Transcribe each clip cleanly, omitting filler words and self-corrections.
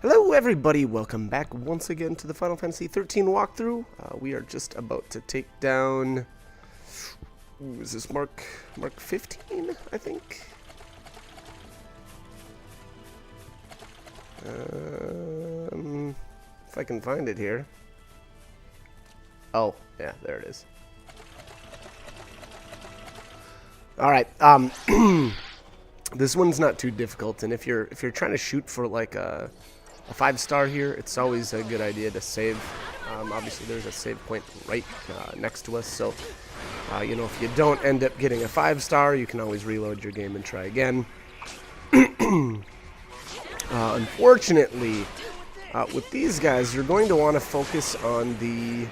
Hello everybody, welcome back once again to the Final Fantasy 13 walkthrough. We are just about to take down... Ooh, is this Mark 15, I think? If I can find it here. Oh, yeah, there it is. Alright, this one's not too difficult, and if you're trying to shoot for like a 5-star here, it's always a good idea to save. Obviously, there's a save point right next to us, so you know, if you don't end up getting a 5-star, you can always reload your game and try again. Unfortunately, with these guys, you're going to want to focus on the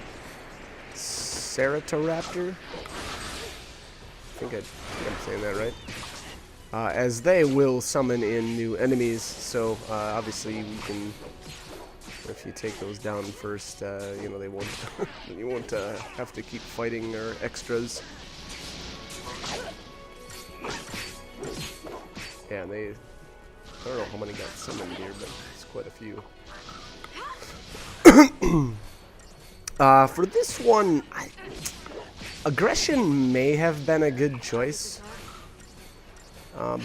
Ceratoraptor. I think I'm saying that right. As they will summon in new enemies, so obviously we can, if you take those down first, you know, they won't, you won't have to keep fighting our extras. Yeah, and they, I don't know how many got summoned here, but it's quite a few. For this one, aggression may have been a good choice.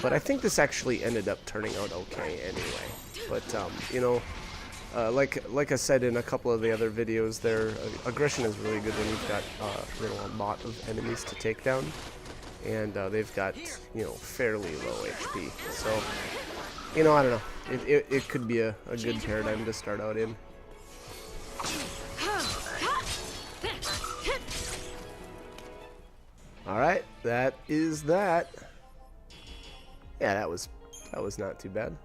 But I think this actually ended up turning out okay anyway. But, you know, like I said in a couple of the other videos there, aggression is really good when you've got, you know, a lot of enemies to take down. And they've got, you know, fairly low HP. So, you know, I don't know. It could be a good paradigm to start out in. Alright, that is that. Yeah, that was not too bad.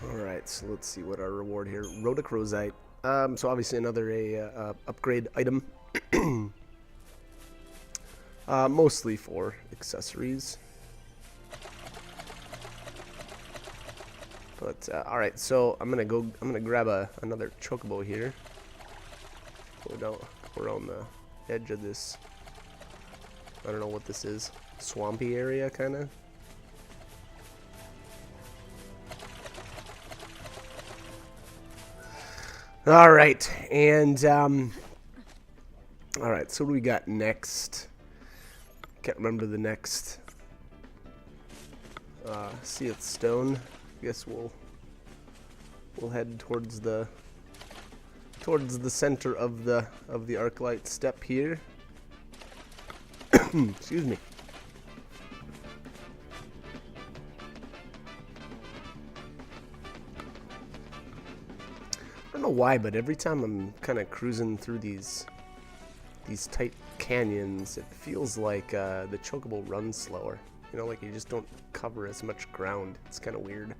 Alright, so let's see what our reward here. Rhodochrosite. So obviously another upgrade item. Mostly for accessories. But alright, so I'm gonna grab another chocobo here. Go down around the edge of this. I don't know what this is. Swampy area, kind of. All right, and all right. So what do we got next? Can't remember the next. Seath Stone. I guess we'll head towards the center of the Arclight Steppe here. Excuse me. I don't know why, but every time I'm kind of cruising through these tight canyons, it feels like the chocobo runs slower. You know, like you just don't cover as much ground. It's kind of weird.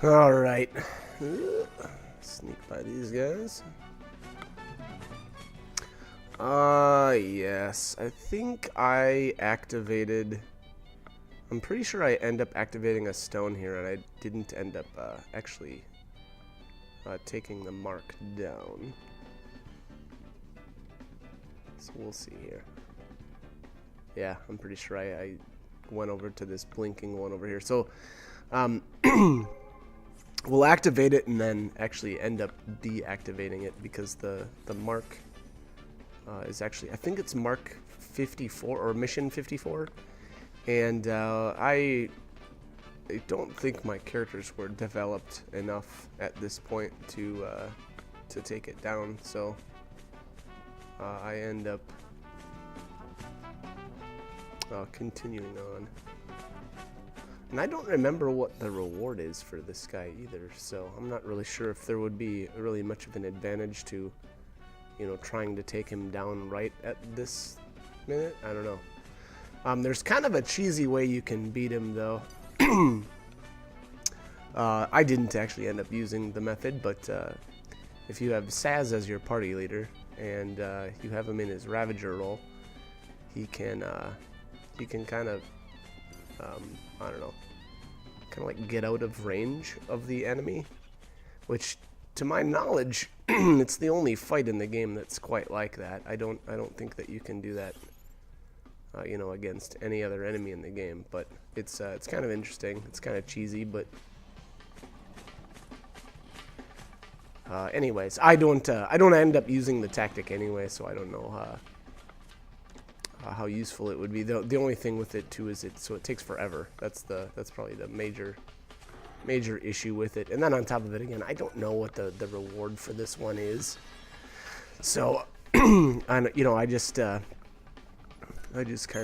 Alright. Sneak by these guys. Yes. I think I activated... I'm pretty sure I end up activating a stone here, and I didn't end up actually taking the mark down. So we'll see here. Yeah, I'm pretty sure I went over to this blinking one over here. So, we'll activate it and then actually end up deactivating it because the mark is actually, I think it's mark 54 or mission 54, and I don't think my characters were developed enough at this point to take it down, so I end up continuing on. And I don't remember what the reward is for this guy either, so I'm not really sure if there would be really much of an advantage to, you know, trying to take him down right at this minute. I don't know. There's kind of a cheesy way you can beat him, though. I didn't actually end up using the method, but if you have Sazh as your party leader and you have him in his Ravager role, he can kind of I don't know, kind of like get out of range of the enemy, which to my knowledge, it's the only fight in the game that's quite like that. I don't think that you can do that, you know, against any other enemy in the game. But it's kind of interesting. It's kind of cheesy, but anyways, I don't end up using the tactic anyway, so I don't know how useful it would be. The only thing with it too is it takes forever. That's probably the major issue with it. And then on top of it, again, I don't know what the reward for this one is. So, you know, I just kind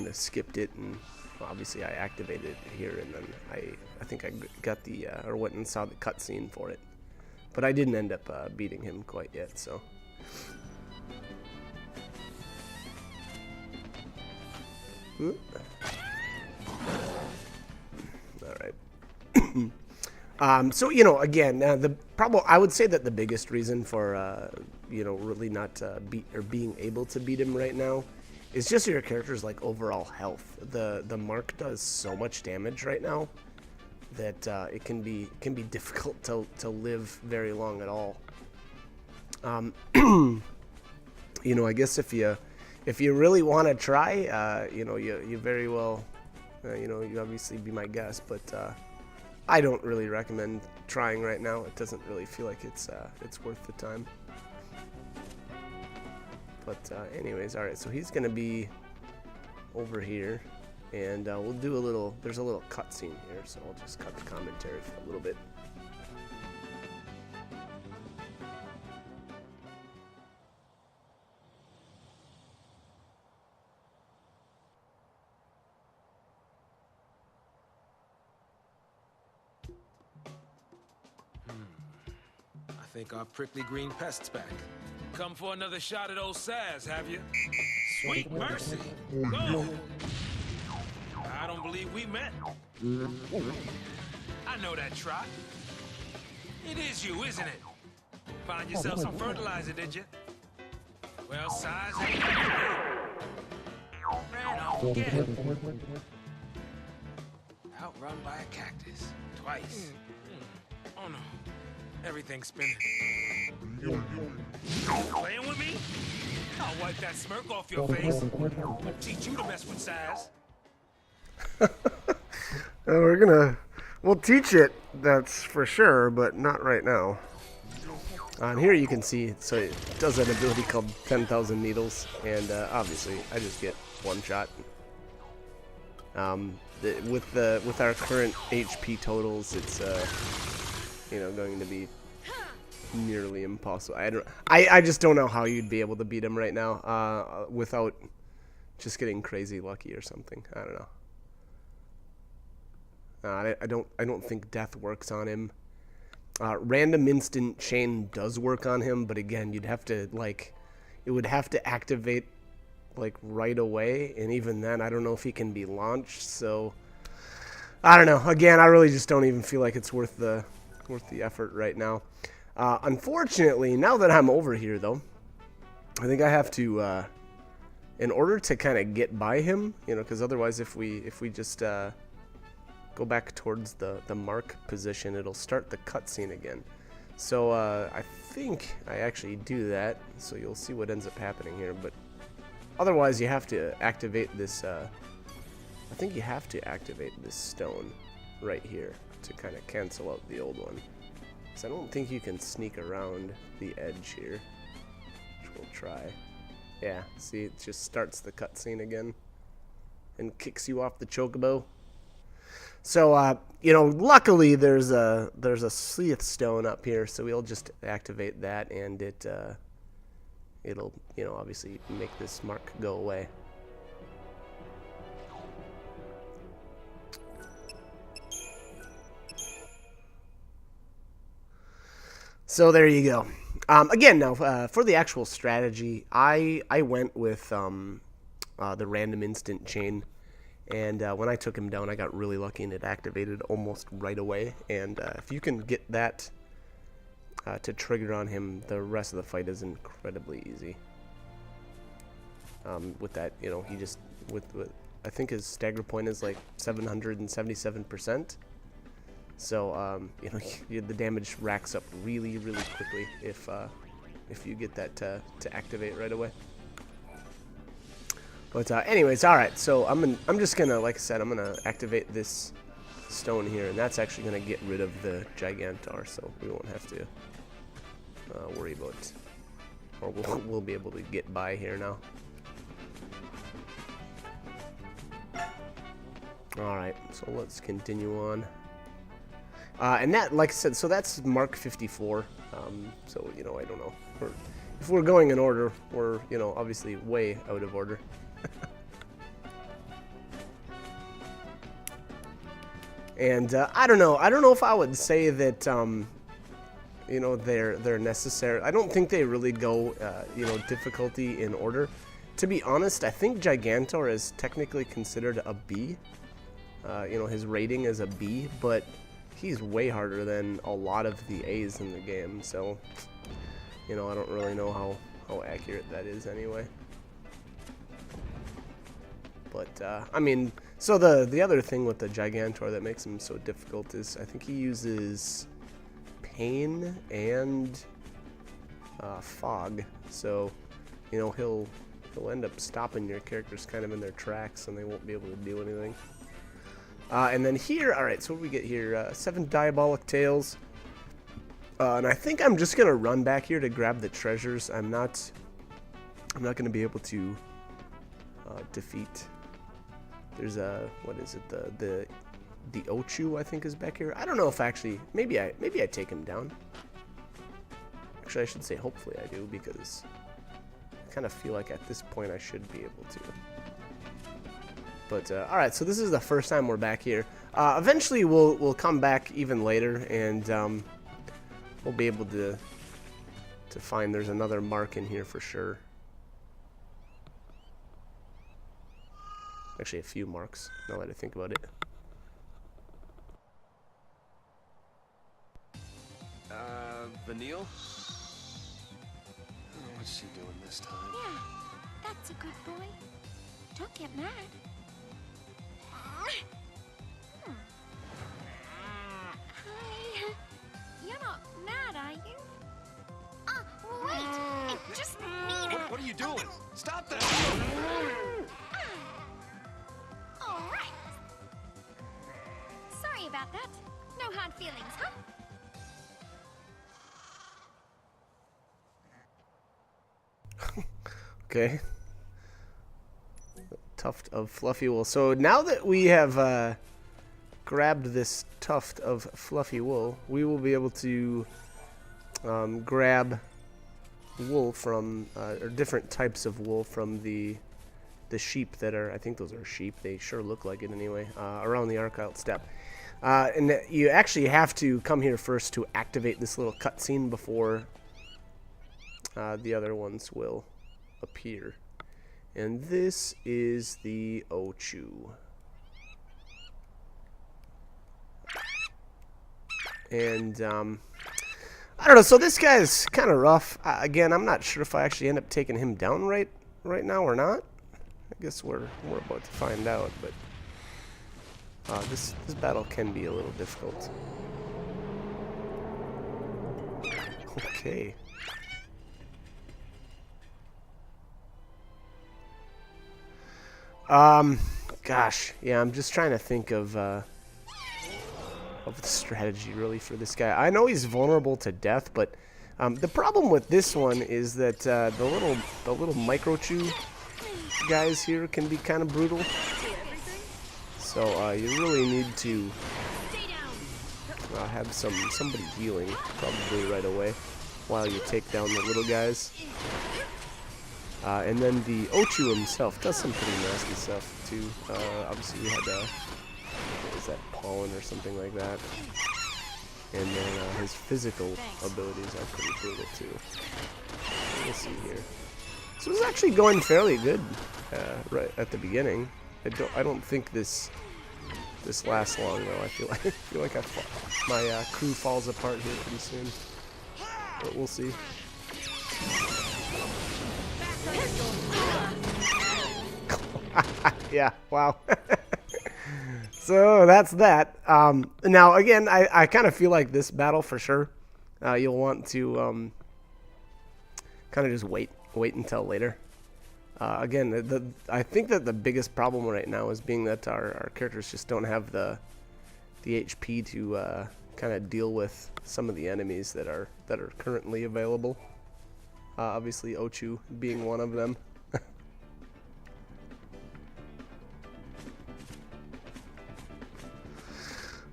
of skipped it, and well, obviously I activated it here, and then I think I got the or went and saw the cutscene for it, but I didn't end up beating him quite yet. So. All right. So, you know, again, I would say that the biggest reason for you know, really not being able to beat him right now is just your character's like overall health. The mark does so much damage right now that it can be difficult to live very long at all. You know, I guess if you really want to try, you know, you very well, you know, you obviously be my guest, but I don't really recommend trying right now. It doesn't really feel like it's worth the time. But anyways, all right. So he's gonna be over here, and we'll do there's a little cutscene here, so I'll just cut the commentary for a little bit. I think our prickly green pest's back. Come for another shot at old Saz, have you? Sweet mercy. Go. I don't believe we met. I know that trot. It is you, isn't it? Find yourself some fertilizer, did you? Well, Saz ain't ran off again. Outrun by a cactus. Twice. Oh no. Everything's spinning. Playing with me? I'll wipe that smirk off your face. I'll teach you to mess with Saz. We'll teach it, that's for sure, but not right now. And here you can see, so it does an ability called 10,000 Needles, and obviously I just get one shot. With our current HP totals, it's you know, going to be nearly impossible. I just don't know how you'd be able to beat him right now without just getting crazy lucky or something. I don't know. I don't think death works on him. Random instant chain does work on him, but again, you'd have to it would have to activate like right away, and even then, I don't know if he can be launched. So I don't know. Again, I really just don't even feel like it's worth the effort right now. Unfortunately, now that I'm over here, though, I think I have to, in order to kind of get by him, you know, because otherwise, if we just go back towards the mark position, it'll start the cutscene again. So I think I actually do that, so you'll see what ends up happening here. But otherwise, you have to activate this. I think you have to activate this stone right here to kind of cancel out the old one. So I don't think you can sneak around the edge here, which we'll try. Yeah, see, it just starts the cutscene again and kicks you off the chocobo. So, you know, luckily there's a Sleeth stone up here, so we'll just activate that, and it'll, you know, obviously make this mark go away. So there you go. Again, now for the actual strategy, I went with the random instant chain, and when I took him down, I got really lucky and it activated almost right away. And if you can get that to trigger on him, the rest of the fight is incredibly easy. With that, you know, he just with I think his stagger point is like 777%. So you know, the damage racks up really quickly if you get that to activate right away. But anyways, all right. So I'm just gonna, like I said, I'm gonna activate this stone here, and that's actually gonna get rid of the Gigantor, so we won't have to worry about, or we'll be able to get by here now. All right, so let's continue on. And that, like I said, so that's Mark 54. So, you know, I don't know. If we're going in order, we're, you know, obviously way out of order. And I don't know. I don't know if I would say that, you know, they're necessary. I don't think they really go, you know, difficulty in order. To be honest, I think Gigantor is technically considered a B. You know, his rating is a B, but he's way harder than a lot of the A's in the game, so, you know, I don't really know how accurate that is anyway. But, I mean, so the other thing with the Gigantor that makes him so difficult is I think he uses Pain and Fog, so, you know, he'll end up stopping your characters kind of in their tracks, and they won't be able to do anything. And then here, alright, so what do we get here? 7 Diabolic Tails. And I think I'm just going to run back here to grab the treasures. I'm not going to be able to defeat. There's a, what is it? The Ochu, I think, is back here. I don't know if actually, maybe I take him down. Actually, I should say hopefully I do, because I kind of feel like at this point I should be able to. But alright, so this is the first time we're back here. Eventually we'll come back even later, and we'll be able to find there's another mark in here for sure. Actually, a few marks, now that I think about it. Vanille? Oh, what's she doing this time? Yeah, that's a good boy. Don't get mad. Hi. You're not mad, are you? Wait. I just need What are you doing? Stop that! All right. Sorry about that. No hard feelings, huh? Okay. Tuft of fluffy wool. So now that we have grabbed this tuft of fluffy wool, we will be able to grab wool from, or different types of wool from the sheep that are, I think those are sheep, they sure look like it anyway, around the Archild Steppe. And you actually have to come here first to activate this little cutscene before the other ones will appear. And this is the Ochu. And I don't know, so this guy is kind of rough. Again, I'm not sure if I actually end up taking him down right now or not. I guess we're about to find out, but this battle can be a little difficult. Okay. Gosh, yeah, I'm just trying to think of the strategy really for this guy. I know he's vulnerable to death, but the problem with this one is that the little Microchu guys here can be kind of brutal. So you really need to have somebody healing probably right away while you take down the little guys. And then the Ochu himself does some pretty nasty stuff too. Obviously we had what is that, pollen or something like that. And then his physical abilities are pretty brutal too. We'll see here. So it's actually going fairly good right at the beginning. I don't think this lasts long though. I feel like my crew falls apart here pretty soon. But we'll see. Yeah, wow. So that's that. Now, again, I kind of feel like this battle for sure, you'll want to kind of just wait until later. Again, I think that the biggest problem right now is being that our characters just don't have the HP to kind of deal with some of the enemies that are currently available. Obviously, Ochu being one of them.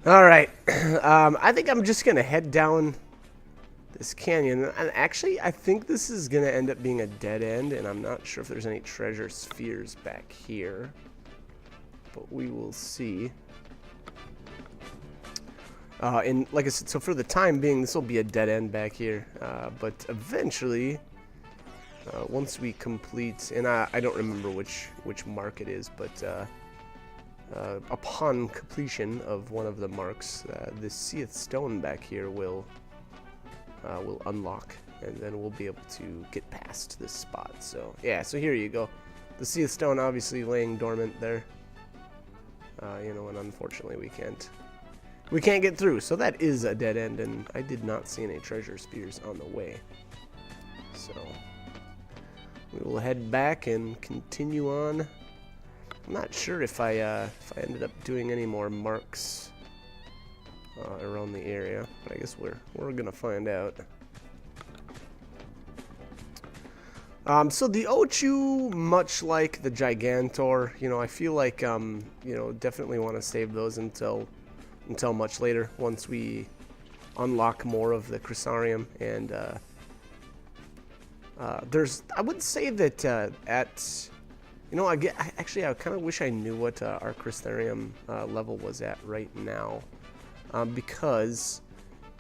All right, I think I'm just gonna head down this canyon, and actually I think this is gonna end up being a dead end, and I'm not sure if there's any treasure spheres back here, but we will see. And like I said, so for the time being, this will be a dead end back here, but eventually, once we complete, and I don't remember which mark it is, but upon completion of one of the marks, the Seath Stone back here will unlock, and then we'll be able to get past this spot. So yeah, so here you go. The Seath Stone obviously laying dormant there. You know, and unfortunately we can't get through. So that is a dead end, and I did not see any treasure spears on the way. So we will head back and continue on. I'm not sure if I ended up doing any more marks around the area, but I guess we're gonna find out. So the Ochu, much like the Gigantor, you know, I feel like you know, definitely want to save those until much later, once we unlock more of the Crysarium. And I would say that at, you know, I kind of wish I knew what our Crystarium level was at right now, because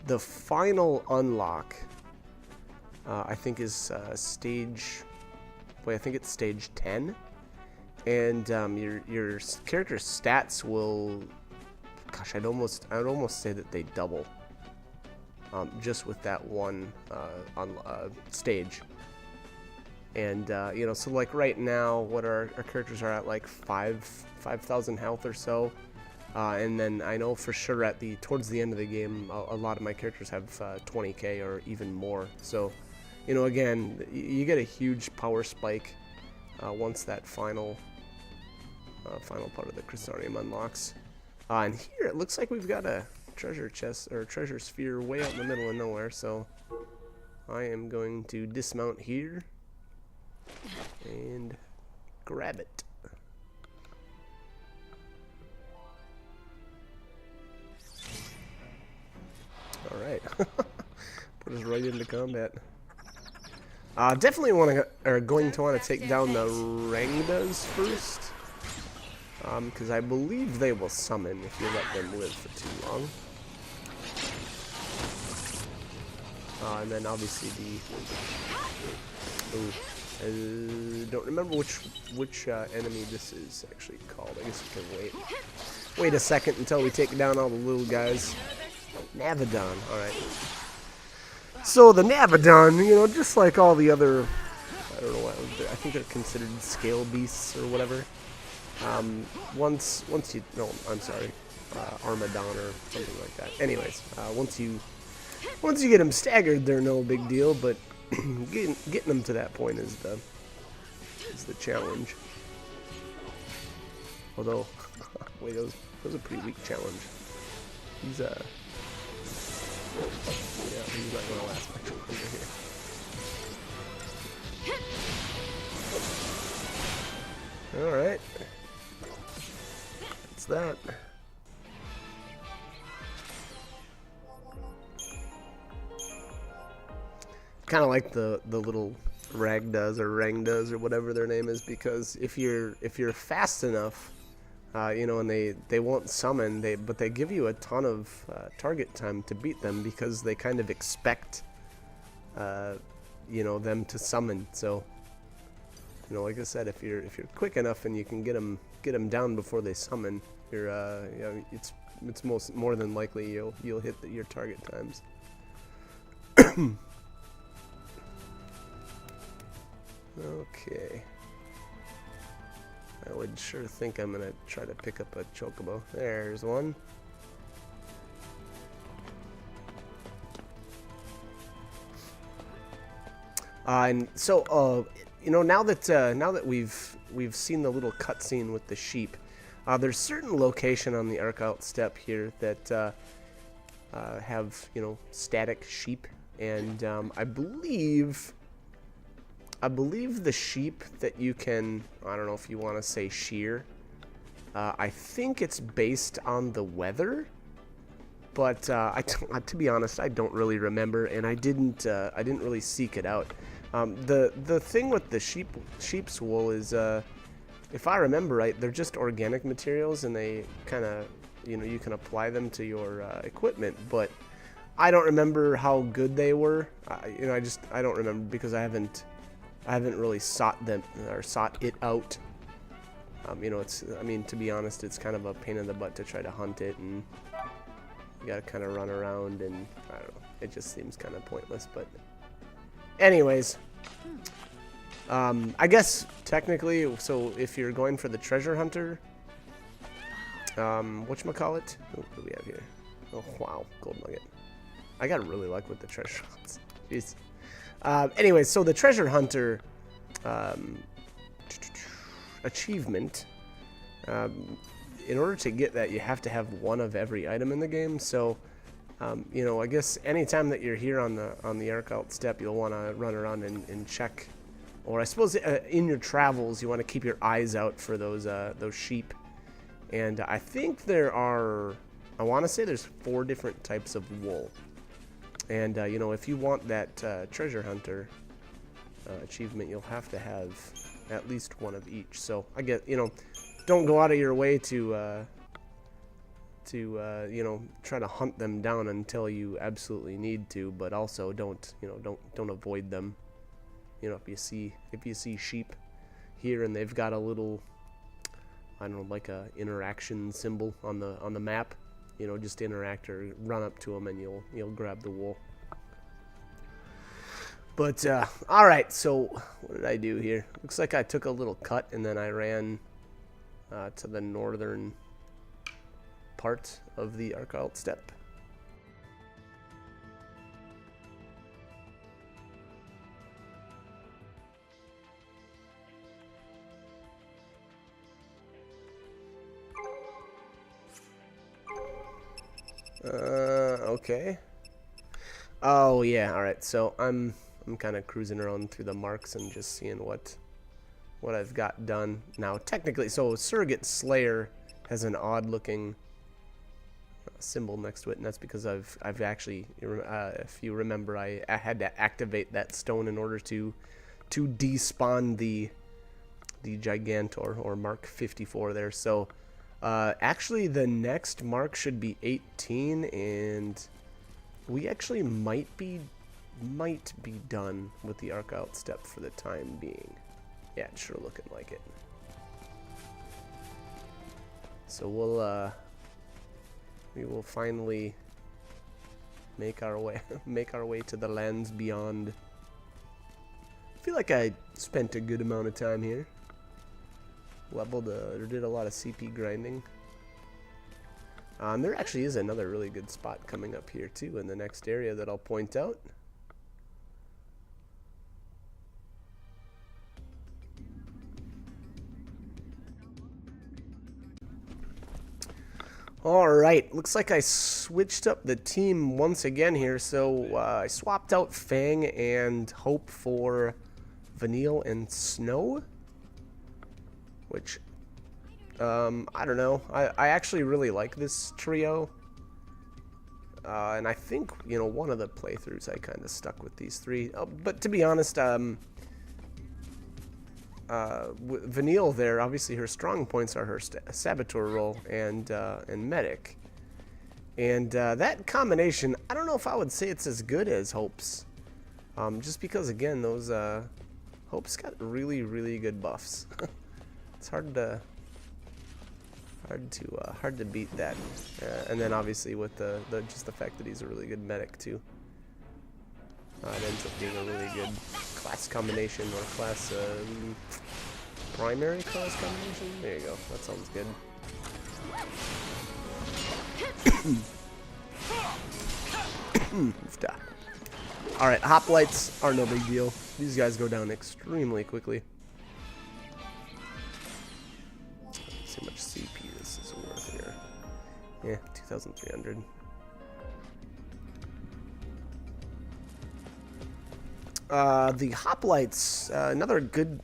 the final unlock, I think, is stage. Wait, I think it's stage 10, and your character's stats will. Gosh, I'd almost say that they double. Just with that one stage. And you know, so like right now, what our characters are at, like 5,000 health or so, and then I know for sure at towards the end of the game, a lot of my characters have 20k or even more. So, you know, again, you get a huge power spike once that final part of the Crystarium unlocks. And here it looks like we've got a treasure chest or treasure sphere way out in the middle of nowhere. So I am going to dismount here and grab it. Alright. Put us right into combat. Definitely going to want to take down the Rangdas first. Because I believe they will summon if you let them live for too long. And then obviously I don't remember which enemy this is actually called. I guess we can wait a second until we take down all the little guys. Navidon, alright. So the Navidon, you know, just like all the other, I don't know what, I think they're considered scale beasts or whatever. Once you, no, I'm sorry, Armadon or something like that. Anyways, once you get them staggered, they're no big deal, but getting them to that point is the challenge. Although, wait, that was a pretty weak challenge. He's yeah, he's not gonna last much longer here. All right. That. Kind of like the little Rangdas or whatever their name is, because if you're fast enough, you know, and they won't summon, but they give you a ton of target time to beat them, because they kind of expect you know, them to summon. So, you know, like I said, if you're quick enough and you can get them down before they summon, you're yeah, it's more than likely you'll hit your target times. Okay. I would sure think I'm gonna try to pick up a chocobo. There's one. And so, you know, now that we've seen the little cutscene with the sheep, there's certain location on the Archout Steppe here that have, you know, static sheep, and I believe the sheep that you can, I don't know if you want to say shear, I think it's based on the weather, but to be honest, I don't really remember, and I didn't really seek it out. The thing with the sheep's wool is, if I remember right, they're just organic materials, and they kind of, you know, you can apply them to your equipment, but I don't remember how good they were. You know, I don't remember because I haven't really sought it out. You know, I mean, to be honest, it's kind of a pain in the butt to try to hunt it, and you gotta kind of run around, and I don't know, it just seems kind of pointless. But anyways, I guess technically, so if you're going for the treasure hunter, whatchamacallit? What do we have here? Oh wow, gold nugget. I gotta really like with the treasure hunts. Jeez. Anyways, so the treasure hunter achievement, in order to get that, you have to have one of every item in the game. So, you know, I guess anytime that you're here on the Archout Steppe, you'll want to run around and check, or I suppose in your travels, you want to keep your eyes out for those sheep. And I think there are, I want to say there's 4 different types of wool. And, you know, if you want that treasure hunter achievement, you'll have to have at least one of each. So, I get, you know, don't go out of your way to you know, try to hunt them down until you absolutely need to, but also don't avoid them. You know, if you see sheep here and they've got a little, I don't know, like a interaction symbol on the map, you know, just interact or run up to them and you'll grab the wool. But all right, so what did I do here? Looks like I took a little cut and then I ran to the northern part of the Archout Steppe. Okay. Oh yeah, all right. So I'm kind of cruising around through the marks and just seeing what I've got done. Now, technically, so Surrogate Slayer has an odd-looking symbol next to it, and that's because I've actually, if you remember, I had to activate that stone in order to despawn the Gigantor, or Mark 54 there. So actually the next mark should be 18, and we actually might be done with the Archout Steppe for the time being. Yeah, it's sure looking like it. So we will finally make our way to the lands beyond. I feel like I spent a good amount of time here. Leveled or did a lot of CP grinding. There actually is another really good spot coming up here too in the next area that I'll point out. Alright, looks like I switched up the team once again here, so I swapped out Fang and Hope for Vanille and Snow, which, I don't know, I actually really like this trio, and I think, you know, one of the playthroughs I kind of stuck with these 3, but to be honest, Vanille there, obviously her strong points are her Saboteur role and Medic. And that combination, I don't know if I would say it's as good as Hope's. Just because, again, those Hope's got really, really good buffs. It's hard to beat that. And then obviously with just the fact that he's a really good Medic too. It ends up being a really good class combination or class primary class combination? There you go. That sounds good. Alright, hoplites are no big deal. These guys go down extremely quickly. Let's see how much CP this is worth here. Yeah, 2,300. The hoplites, another good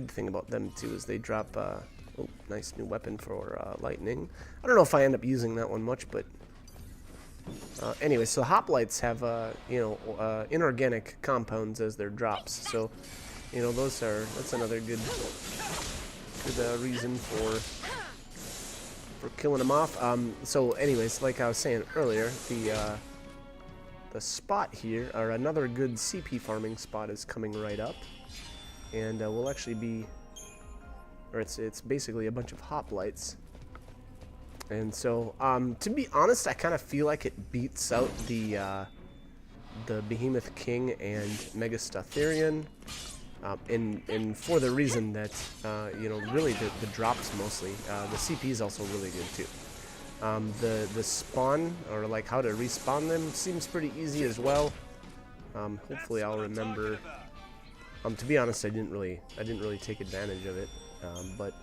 thing about them too is they drop oh, nice new weapon for lightning. I don't know if I end up using that one much, but anyway, so hoplites have you know, inorganic compounds as their drops. So, you know, that's another good reason for killing them off. So anyways, like I was saying earlier, the spot here, or another good CP farming spot, is coming right up, and we'll actually be, or it's basically a bunch of hoplites. And so, to be honest, I kind of feel like it beats out the Behemoth King and Megastotherian, and for the reason that, you know, really the drops mostly. The CP is also really good too. The spawn, or like how to respawn them, seems pretty easy as well. Hopefully I'll remember. To be honest, I didn't really take advantage of it, but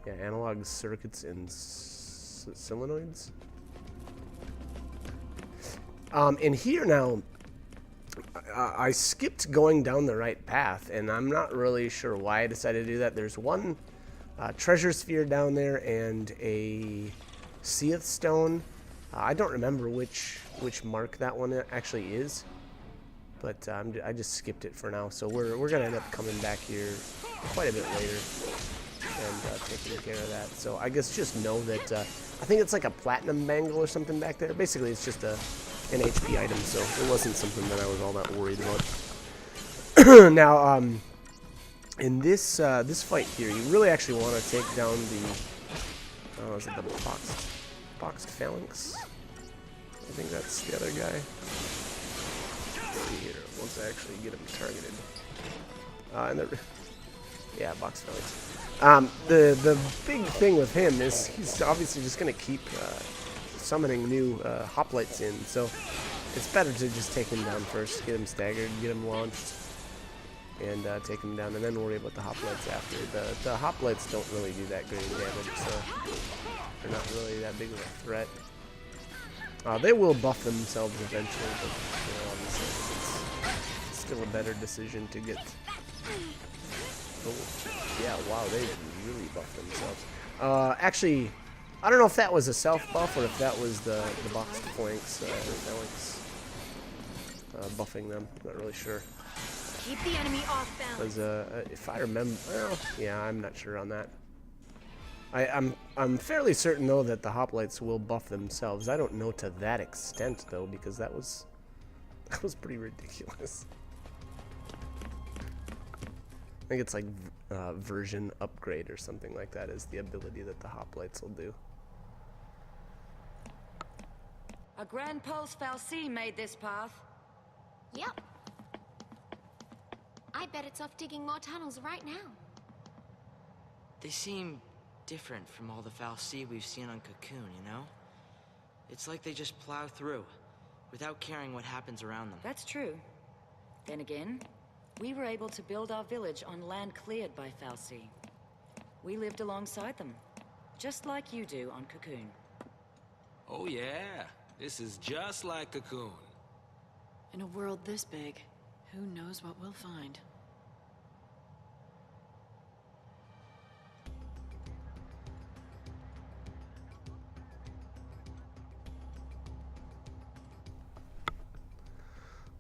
yeah, analog circuits and solenoids. And here now, I skipped going down the right path, and I'm not really sure why I decided to do that. There's one treasure sphere down there and a Seath stone. I don't remember which mark that one actually is, but I just skipped it for now. So we're gonna end up coming back here quite a bit later and taking care of that. So I guess just know that I think it's like a platinum bangle or something back there. Basically, it's just an HP item, so it wasn't something that I was all that worried about. Now, in this this fight here, you really actually want to take down the is it the boxed phalanx? I think that's the other guy. Let's see here. Once I actually get him targeted, and yeah, boxed phalanx. The big thing with him is he's obviously just gonna keep summoning new hoplites in, so it's better to just take him down first, get him staggered, get him launched, and take him down, and then worry about the hoplites after. The hoplites don't really do that great damage, so they're not really that big of a threat. They will buff themselves eventually, but you know, obviously it's still a better decision to get. Oh, yeah, wow, they really buffed themselves. Actually, I don't know if that was a self buff or if that was the boxed flanks, buffing them. I'm not really sure. Keep the enemy off balance. Because if I remember, well, yeah, I'm not sure on that. I'm fairly certain though that the hoplites will buff themselves. I don't know to that extent though, because that was pretty ridiculous. I think it's like version upgrade or something like that is the ability that the hoplites will do. A Grand Pulse fal'Cie made this path. Yep. I bet it's off digging more tunnels right now. They seem different from all the fal'Cie we've seen on Cocoon, you know? It's like they just plow through, without caring what happens around them. That's true. Then again, we were able to build our village on land cleared by fal'Cie. We lived alongside them, just like you do on Cocoon. Oh yeah, this is just like Cocoon. In a world this big, who knows what we'll find?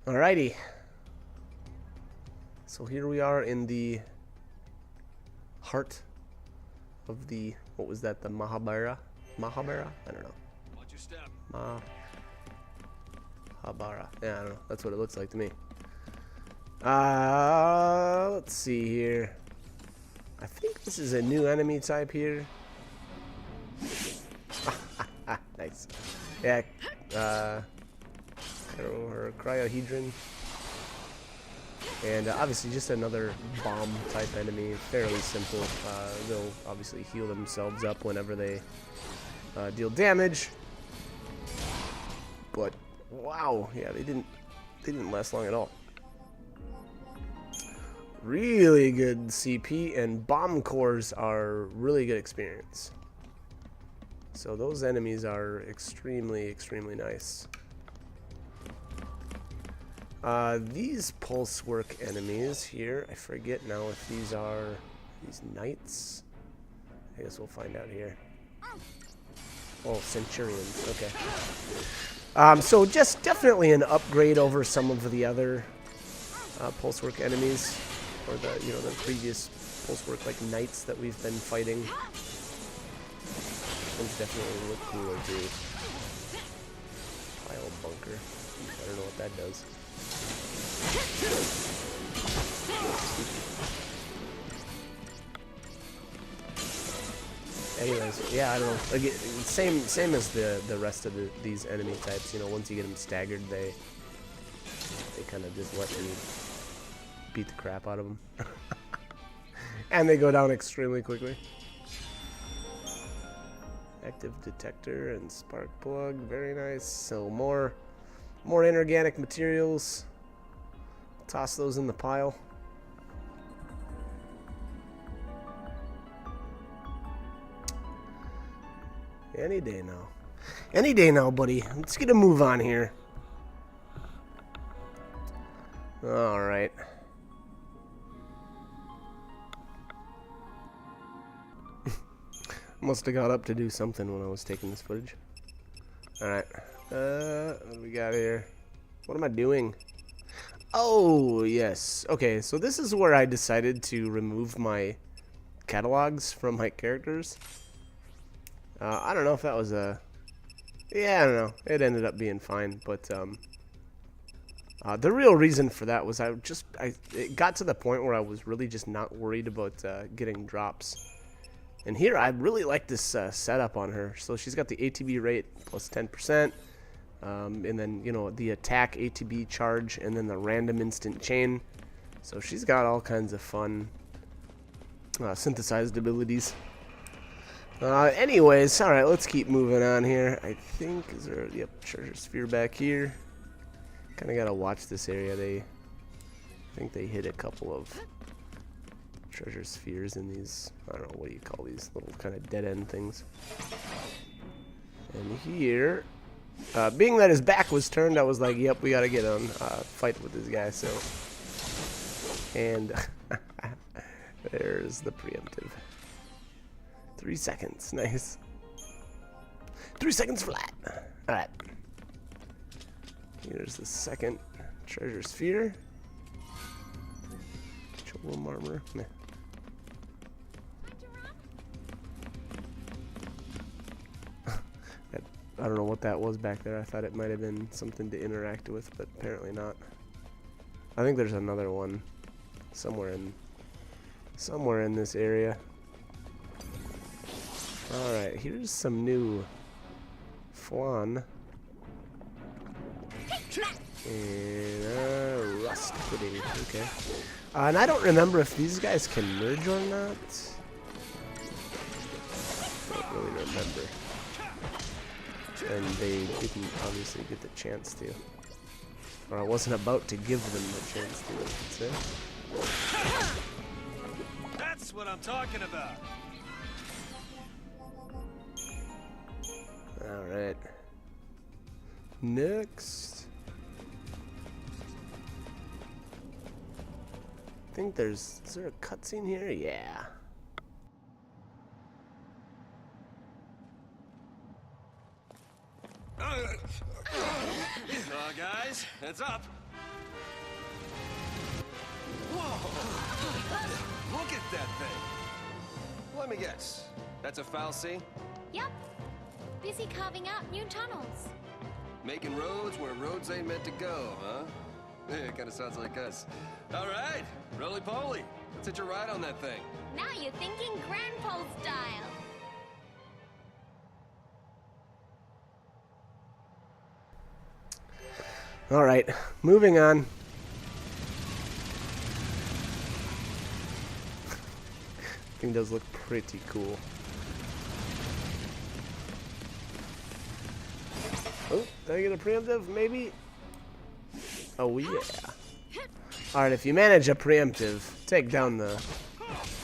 Alrighty. So here we are in the heart of the, what was that, the Mahabara? Mahabara? I don't know. Watch your step. Mahabara. Yeah, I don't know. That's what it looks like to me. Let's see here. I think this is a new enemy type here. Nice. Yeah, or cryohedron. And obviously just another bomb type enemy, fairly simple. They'll obviously heal themselves up whenever they deal damage. But wow, yeah, they didn't last long at all. Really good CP, and bomb cores are really good experience. So those enemies are extremely, extremely nice. These pulse work enemies here, I forget now if these are these knights. I guess we'll find out here. Oh, centurions. Okay. So just definitely an upgrade over some of the other pulse work enemies, or the the previous pulse work like knights that we've been fighting. This one's definitely look cooler too. Pile bunker. I don't know what that does. Anyways, yeah, I don't know. Again, same as the rest of these enemy types. You know, once you get them staggered, they kind of just let you beat the crap out of them, and they go down extremely quickly. Active detector and spark plug, very nice. So more inorganic materials. Toss those in the pile. Any day now. Any day now, buddy. Let's get a move on here. Alright. Must have got up to do something when I was taking this footage. Alright. What do we got here? What am I doing? Oh, yes. Okay, so this is where I decided to remove my catalogs from my characters. I don't know if that was a... Yeah, I don't know. It ended up being fine, but the real reason for that was it got to the point where I was really just not worried about getting drops. And here, I really like this setup on her. So she's got the ATB rate plus 10%. And then, the attack ATB charge, and then the random instant chain. So she's got all kinds of fun synthesized abilities. Anyways, alright, let's keep moving on here. I think, is there, yep, treasure sphere back here. Kind of got to watch this area. I think they hit a couple of treasure spheres in these, I don't know, what do you call these little kind of dead end things. And here... being that his back was turned, I was like, yep, we gotta get on fight with this guy, so. And there's the preemptive. 3 seconds, nice. 3 seconds flat. Alright. Here's the second treasure sphere. Cholum armor. Meh. I don't know what that was back there. I thought it might have been something to interact with, but apparently not. I think there's another one somewhere in this area. Alright, here's some new flan. And rust pudding. Okay. And I don't remember if these guys can merge or not. Don't really remember. And they didn't obviously get the chance to. Or I wasn't about to give them the chance to, I should say. That's what I'm talking about. Alright. Next. I think is there a cutscene here? Yeah. Guys, heads up. Whoa! Look at that thing. Let me guess. That's a fal'Cie? Yep. Busy carving out new tunnels. Making roads where roads ain't meant to go, huh? Yeah, it kind of sounds like us. All right, roly-poly. Let's hitch a ride on that thing. Now you're thinking Grandpa style. Alright, moving on. thing does look pretty cool. Oh, did I get a preemptive? Maybe? Oh, yeah. Alright, if you manage a preemptive, take down the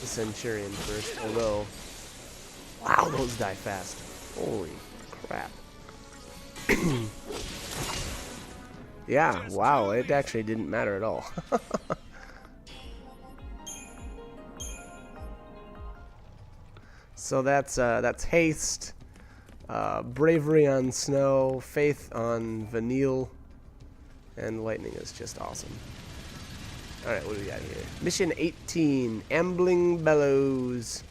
Centurion first. Although, wow, those die fast. Holy crap. Yeah, wow, it actually didn't matter at all. So that's haste, bravery on snow, faith on Vanille, and lightning is just awesome. Alright, what do we got here? Mission 18, Ambling Bellows.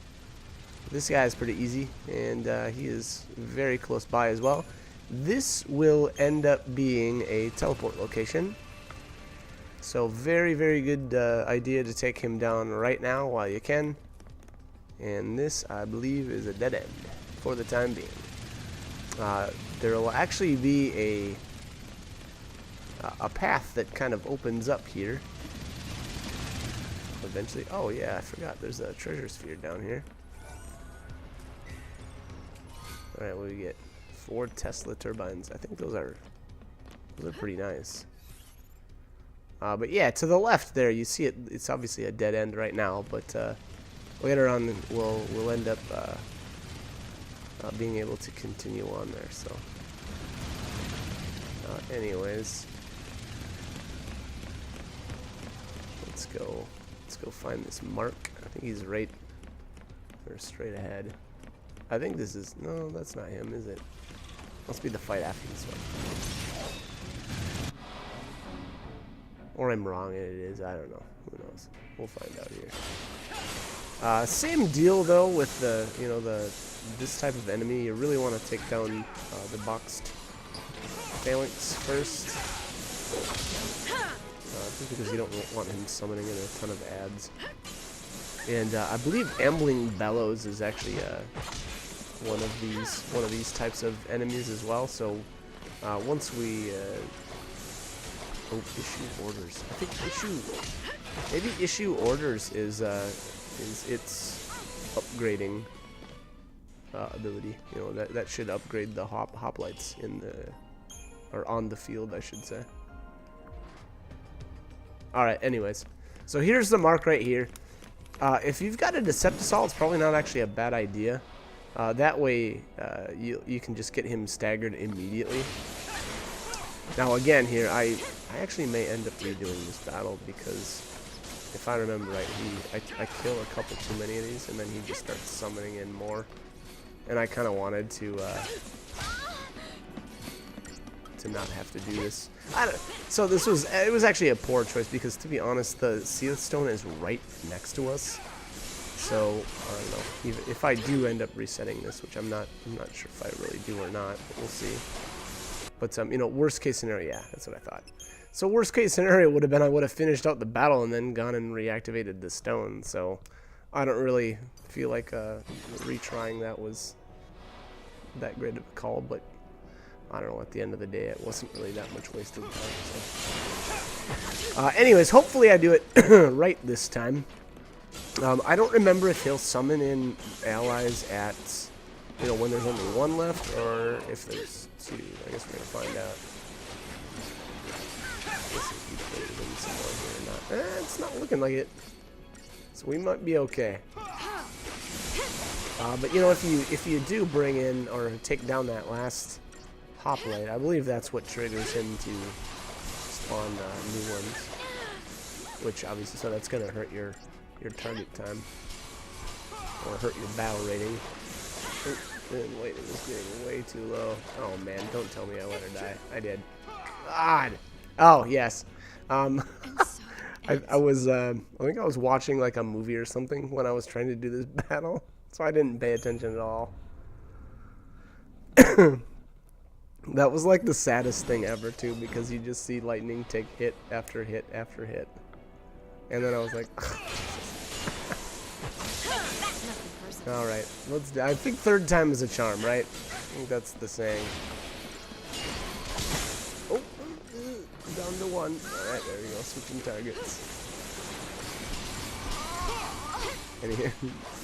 This guy is pretty easy, and he is very close by as well. This will end up being a teleport location. So very, very good idea to take him down right now while you can. And this, I believe, is a dead end for the time being. There will actually be a path that kind of opens up here. Eventually, oh yeah, I forgot. There's a treasure sphere down here. All right, what do we get? 4 Tesla turbines. I think those are pretty nice. But yeah, to the left there, you see it. It's obviously a dead end right now, but later on we'll end up being able to continue on there. So, anyways, let's go find this Mark. I think he's right or straight ahead. I think this is, no, that's not him, is it? Must be the fight after this one. Or I'm wrong and it is, I don't know. Who knows? We'll find out here. Same deal though with the, this type of enemy. You really want to take down the boxed phalanx first. Just because you don't want him summoning in a ton of ads. And I believe Ambling Bellows is actually one of these types of enemies as well. So once we issue orders. I think maybe issue orders is its upgrading ability. That should upgrade the hoplites on the field, I should say. Alright, anyways. So here's the Mark right here. If you've got a Deceptisol, it's probably not actually a bad idea. That way, you can just get him staggered immediately. Now again here, I actually may end up redoing this battle because if I remember right, I kill a couple too many of these and then he just starts summoning in more. And I kind of wanted to not have to do this. So it was actually a poor choice because, to be honest, the Seath Stone is right next to us. So I don't know. Even if I do end up resetting this, which I'm not sure if I really do or not, but we'll see. But worst case scenario, yeah, that's what I thought. So worst case scenario would have been I would have finished out the battle and then gone and reactivated the stone. So I don't really feel like retrying that was that great of a call, but I don't know, at the end of the day, it wasn't really that much wasted time. So. Anyways, hopefully I do it right this time. I don't remember if he'll summon in allies at, when there's only one left, or if there's two. I guess we're going to find out. Let's see if he plays in some more here or not. It's not looking like it. So we might be okay. But if you do bring in or take down that last hoplite, I believe that's what triggers him to spawn new ones. Which obviously, so that's gonna hurt your target time or hurt your battle rating. And wait, it was getting way too low. Oh man, don't tell me I let her die. I did. God. Oh yes. I think I was watching like a movie or something when I was trying to do this battle, so I didn't pay attention at all. That was like the saddest thing ever too, because you just see lightning take hit after hit after hit, and then I was like, all right, let's. I think third time is a charm, right? I think that's the saying. Oh, down to one. All right, there we go. Switching targets. And here,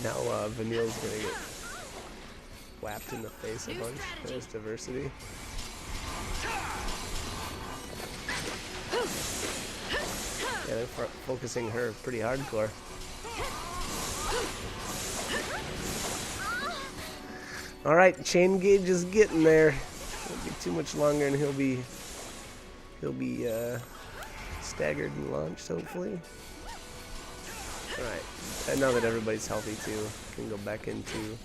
now Vanille's gonna get whapped in the face a bunch. There's diversity. Yeah, they're focusing her pretty hardcore. Alright, Chain Gauge is getting there. Won't be too much longer and he'll be staggered and launched, hopefully. Alright, and now that everybody's healthy too, can go back into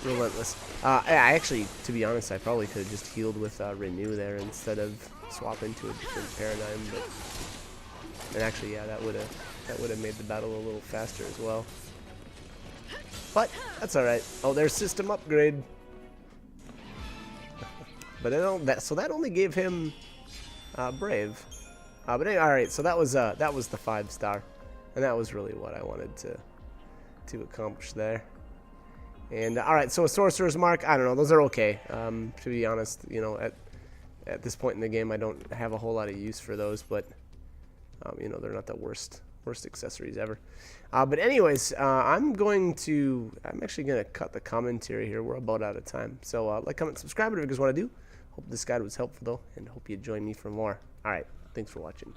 Relentless. I actually, to be honest, I probably could have just healed with Renew there instead of swapping to a different paradigm, but and actually, yeah, that would have made the battle a little faster as well. But that's all right. Oh, there's system upgrade. But so that only gave him Brave. But anyway, all right. So that was the 5-star, and that was really what I wanted to accomplish there. And all right, so a Sorcerer's Mark, I don't know, those are okay. To be honest, you know, at this point in the game, I don't have a whole lot of use for those, but you know, they're not the worst accessories ever. But anyways, I'm actually gonna cut the commentary here. We're about out of time. So like, comment, subscribe if you guys want to do. Hope this guide was helpful though, and hope you join me for more. All right, thanks for watching.